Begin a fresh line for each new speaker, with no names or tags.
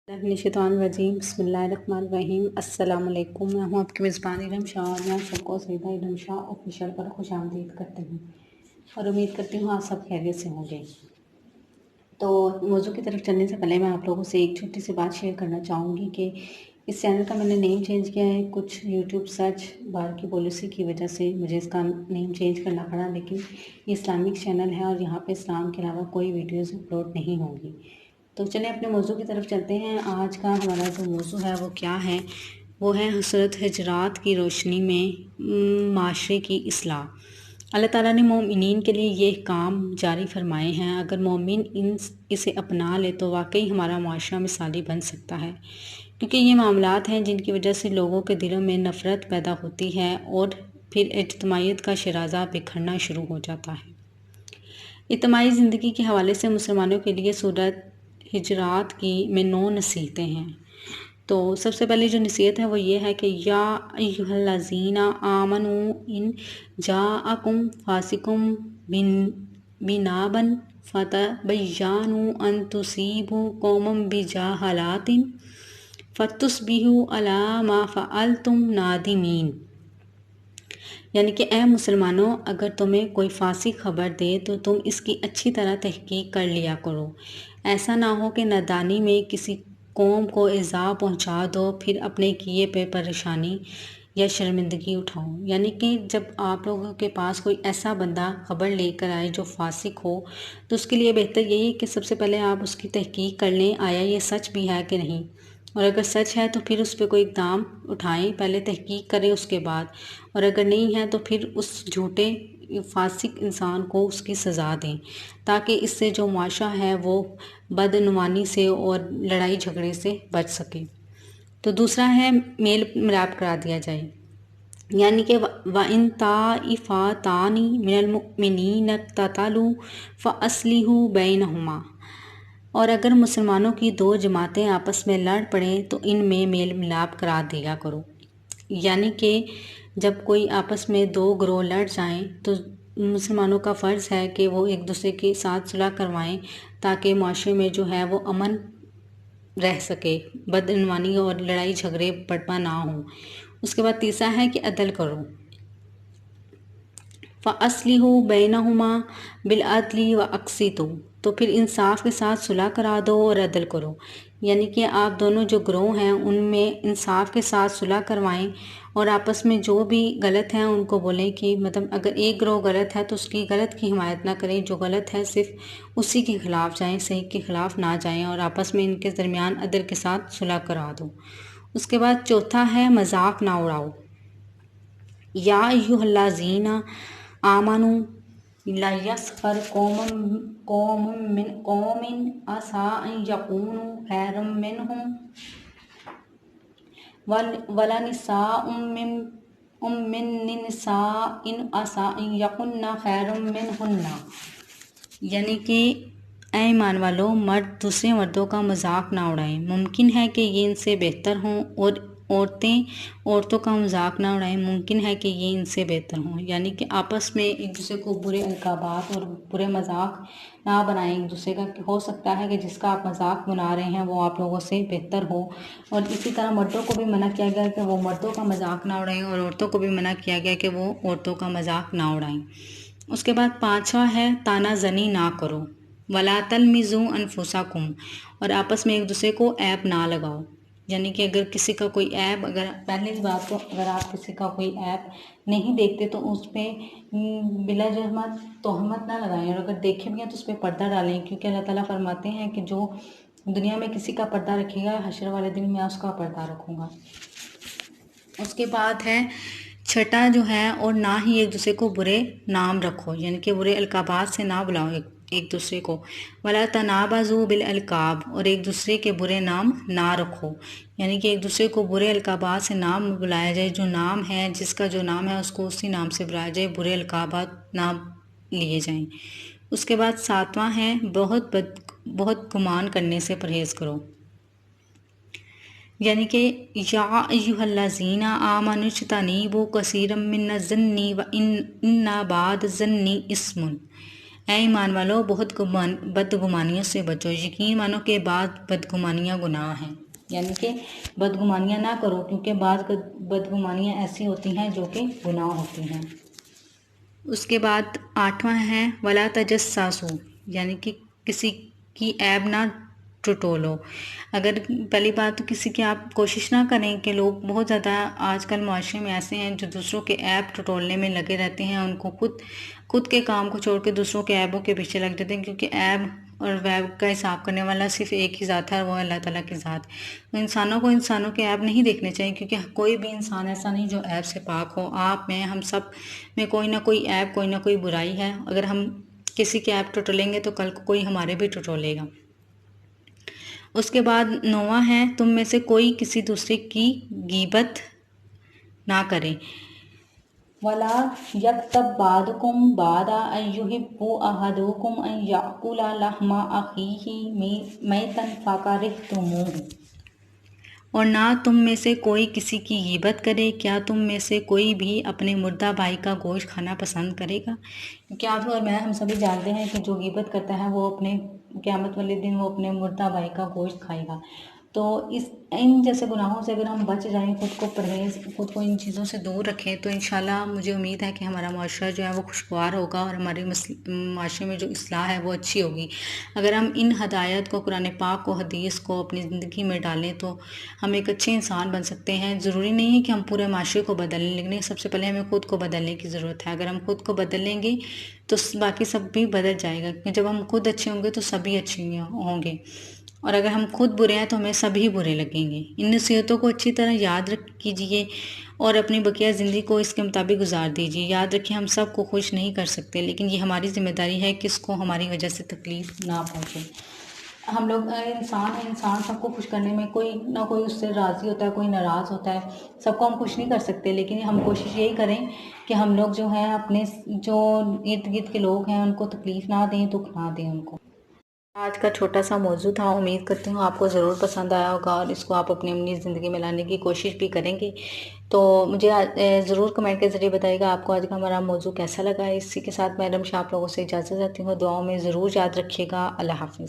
शैतान रजीम बिस्मिल्लाहिर्रहमानिर्रहीम अस्सलाम वालेकुम। मैं हूँ आपकी मेज़बान इरम शाह और मैं आप सबको सईदा इरम शाह ऑफिशियल पर खुशामदीद करती हूँ और उम्मीद करती हूँ आप सब खैरियत से होंगे। तो मौजू की तरफ चलने से पहले मैं आप लोगों से एक छोटी सी बात शेयर करना चाहूँगी कि इस चैनल का मैंने नेम चेंज किया है। कुछ यूट्यूब सर्च बार की पॉलिसी की वजह से मुझे इसका नेम चेंज करना पड़ा, लेकिन ये इस्लामिक चैनल है और यहाँ पे इस्लाम के अलावा कोई वीडियोज़ अपलोड नहीं होंगी। तो चलिए अपने मौजू की तरफ चलते हैं। आज का हमारा जो मौजू है वो क्या है, वो है हज़रत हिजरात की रोशनी में माशरे की इस्लाह। अल्लाह ताला ने मोमिनीन के लिए ये काम जारी फरमाए हैं। अगर मोमिन इसे अपना ले तो वाकई हमारा माशरा मिसाली बन सकता है, क्योंकि ये मामलात हैं जिनकी वजह से लोगों के दिलों में नफ़रत पैदा होती है और फिर इज्तिमाइयत का शराजा बिखरना शुरू हो जाता है। इज्तिमाई ज़िंदगी के हवाले से मुसलमानों के लिए सूरत हिजरात की में 9 नसीहतें हैं। तो सबसे पहली जो नसीहत है वो ये है कि या अय्युहल्लज़ीना आमनू इन जाअकुम फासिकुम बिनाबन फतबय्यानु अन तुसीबू कौमम बिजाहलातिन फतुस्बिहू अला मा फ़अलतुम नादिमीन। यानी कि ए मुसलमानों, अगर तुम्हें कोई फासी खबर दे तो तुम इसकी अच्छी तरह तहकीक कर लिया करो। ऐसा ना हो कि नादानी में किसी कौम को इज़ा पहुंचा दो फिर अपने किए पे परेशानी या शर्मिंदगी उठाओ। यानी कि जब आप लोगों के पास कोई ऐसा बंदा खबर लेकर आए जो फासिक हो, तो उसके लिए बेहतर यही है कि सबसे पहले आप उसकी तहकीक कर लें, आया ये सच भी है कि नहीं, और अगर सच है तो फिर उस पर कोई इक़दाम उठाएं, पहले तहकीक करें उसके बाद, और अगर नहीं है तो फिर उस झूठे फासिक इंसान को उसकी सज़ा दें, ताकि इससे जो माशा है वो बदनुमानी से और लड़ाई झगड़े से बच सके। तो दूसरा है मेल मिलाप करा दिया जाए। यानी कि इन ताइफ़ातानी मिनल मुमिनीन इक़्ततलू फ़अस्लिहू बैनहुमा। और अगर मुसलमानों की 2 जमातें आपस में लड़ पड़ें तो इनमें मेल मिलाप करा दिया करो। यानी कि जब कोई आपस में 2 गिरोह लड़ जाएं तो मुसलमानों का फ़र्ज़ है कि वो एक दूसरे के साथ सुलह करवाएं, ताकि माशरे में जो है वो अमन रह सके, बदनवानी और लड़ाई झगड़े बड़पा ना हो। उसके बाद तीसरा है कि अदल करो। फ़अस्लिहू बैनहुमा बिलअदली व अक़सितू। तो फिर इंसाफ के साथ सुलह करा दो और अदल करो। यानी कि आप दोनों जो गिरोह हैं उनमें इंसाफ के साथ सुलह करवाएं और आपस में जो भी गलत हैं उनको बोलें कि मतलब अगर एक गिरोह गलत है तो उसकी गलत की हिमायत ना करें, जो गलत है सिर्फ उसी के ख़िलाफ़ जाएं, सही के ख़िलाफ़ ना जाएं, और आपस में इनके दरमियान अदल के साथ सुलह करा दो। उसके बाद चौथा है मजाक ना उड़ाओ। या अय्युहल्लज़ीना आमनू ला यस्खर कौमुम मिन कौमिन असा अन यकूनु खैरम मिनहुम वला निसाउम मिन निसाइन असा अन यकुन्ना खैरम मिनहुन्ना। यानी कि ऐ ईमान वालों, मर्द दूसरे मर्दों का मजाक ना उड़ाएं। मुमकिन है कि ये इनसे बेहतर हों, और औरतें औरतों का मजाक ना उड़ाएं, मुमकिन है कि ये इनसे बेहतर हों। यानी कि आपस में एक दूसरे को बुरे अलकाबात और बुरे मजाक ना बनाएं एक दूसरे का। हो सकता है कि जिसका आप मजाक बना रहे हैं वो आप लोगों से बेहतर हो। और इसी तरह मर्दों को भी मना किया गया कि वो मर्दों का मजाक ना उड़ाएं, और औरतों को भी मना किया गया कि वो औरतों का मजाक ना उड़ाएं। उसके बाद पाँचवा है ताना जनी ना करो। वला तलमिज़ू अनफुसाकुम। और आपस में एक दूसरे को ऐब ना लगाओ। यानी कि अगर किसी का कोई ऐब, अगर पहली बात तो अगर आप किसी का कोई ऐब नहीं देखते तो उस पर बिला जहमत तोहमत ना लगाएं, और अगर देखे भी हैं तो उस पर पर्दा डालें, क्योंकि अल्लाह ताला फरमाते हैं कि जो दुनिया में किसी का पर्दा रखेगा हशर वाले दिन मैं उसका पर्दा रखूँगा। उसके बाद है छठा जो है, और ना ही एक दूसरे को बुरे नाम रखो, यानी कि बुरे अलकाबात से ना बुलाओ एक दूसरे को। वला तनाबाजू बिल अलकाब। और एक दूसरे के बुरे नाम ना रखो, यानी कि एक दूसरे को बुरे अलकाबात से नाम बुलाया जाए। जो नाम है, जिसका जो नाम है उसको उसी नाम से बुलाया जाए, बुरे अलकाबात ना लिए जाएं। उसके बाद सातवां है बहुत गुमान करने से परहेज़ करो। यानी कि या अय्युहल्लज़ीना आमनू इज्तनीबू कसीरम मिनज़्ज़न्नी व इन्ना बाद ज़न्नी इस्मुन। اے ایمان والو بہت بدگمانیوں سے بچو، یقین مانو کہ بعض بدگمانیاں گناہ ہیں، یعنی کہ بدگمانیاں نہ کرو کیونکہ بعض بدگمانیاں ایسی ہوتی ہیں جو کہ گناہ ہوتی ہیں۔ اس کے بعد 8واں ہے ولا تجسسو، یعنی کہ کسی کی عیب نہ ٹٹولو۔ اگر پہلی بات تو کسی کی آپ کوشش نہ کریں کہ لوگ بہت زیادہ آج کل معاشرے میں ایسے ہیں جو دوسروں کے عیب ٹٹولنے میں لگے رہتے ہیں، ان کو خود کے کام کو چھوڑ کے دوسروں کے عیبوں کے پیچھے لگ جاتے ہیں، کیونکہ عیب اور ویب کا حساب کرنے والا صرف ایک ہی ذات ہے، وہ اللہ تعالیٰ کی ذات۔ انسانوں کو انسانوں کے عیب نہیں دیکھنے چاہیے، کیونکہ کوئی بھی انسان ایسا نہیں جو عیب سے پاک ہو۔ آپ میں ہم سب میں کوئی نہ کوئی عیب، کوئی نہ کوئی برائی ہے۔ اگر ہم کسی کے عیب ٹٹولیں گے تو کل کو کوئی ہمارے بھی ٹٹولے گا۔ اس کے بعد 9واں ہے تم میں سے کوئی کسی دوسرے کی غیبت نہ کرے۔ وَلَا يَغْتَبْ بَعْضُكُمْ بَعْضًا أَيُحِبُّ أَحَدُكُمْ أَنْ يَأْكُلَ لَحْمَ أَخِيهِ مَيْتًا فَكَرِهْتُمُوهُ۔ اور نہ تم میں سے کوئی کسی کی غیبت کرے، کیا تم میں سے کوئی بھی اپنے مردہ بھائی کا گوشت کھانا پسند کرے گا؟ کیونکہ آپ اور میں ہم سبھی جانتے ہیں کہ جو غیبت کرتا ہے وہ اپنے قیامت والے دن وہ اپنے مردہ بھائی کا گوشت کھائے گا۔ تو ان جیسے گناہوں سے اگر ہم بچ جائیں، خود کو ان چیزوں سے دور رکھیں، تو انشاءاللہ مجھے امید ہے کہ ہمارا معاشرہ جو ہے وہ خوشگوار ہوگا اور ہمارے معاشرے میں جو اصلاح ہے وہ اچھی ہوگی۔ اگر ہم ان ہدایت کو، قرآن پاک کو، حدیث کو اپنی زندگی میں ڈالیں تو ہم ایک اچھے انسان بن سکتے ہیں۔ ضروری نہیں ہے کہ ہم پورے معاشرے کو بدلیں، لیکن سب سے پہلے ہمیں خود کو بدلنے کی ضرورت ہے۔ اگر ہم خود کو بدل لیں گے تو باقی سب بھی بدل جائے گا، کیونکہ جب ہم خود اچھے ہوں گے تو سبھی اچھے ہوں گے، اور اگر ہم خود برے ہیں تو ہمیں سبھی برے لگیں گے۔ ان نصیحتوں کو اچھی طرح یاد کیجیے اور اپنی بقیہ زندگی کو اس کے مطابق گزار دیجیے۔ یاد رکھیں ہم سب کو خوش نہیں کر سکتے، لیکن یہ ہماری ذمہ داری ہے کہ اس کو ہماری وجہ سے تکلیف نہ پہنچے۔ ہم لوگ انسان ہیں، انسان سب کو خوش کرنے میں کوئی نہ کوئی اس سے راضی ہوتا ہے، کوئی ناراض ہوتا ہے، سب کو ہم خوش نہیں کر سکتے، لیکن ہم کوشش یہی کریں کہ ہم لوگ جو ہیں اپنے جو ارد گرد کے لوگ ہیں ان کو تکلیف نہ دیں، دکھ نہ دیں ان کو۔ آج کا چھوٹا سا موضوع تھا، امید کرتی ہوں آپ کو ضرور پسند آیا ہوگا اور اس کو آپ اپنی زندگی میں لانے کی کوشش بھی کریں گے۔ تو مجھے ضرور کمنٹ کے ذریعے بتائیے گا آپ کو آج کا ہمارا موضوع کیسا لگا ہے۔ اسی کے ساتھ میں رمشا آپ لوگوں سے اجازت چاہتی ہوں، دعاؤں میں ضرور یاد رکھیے گا۔ اللہ حافظ۔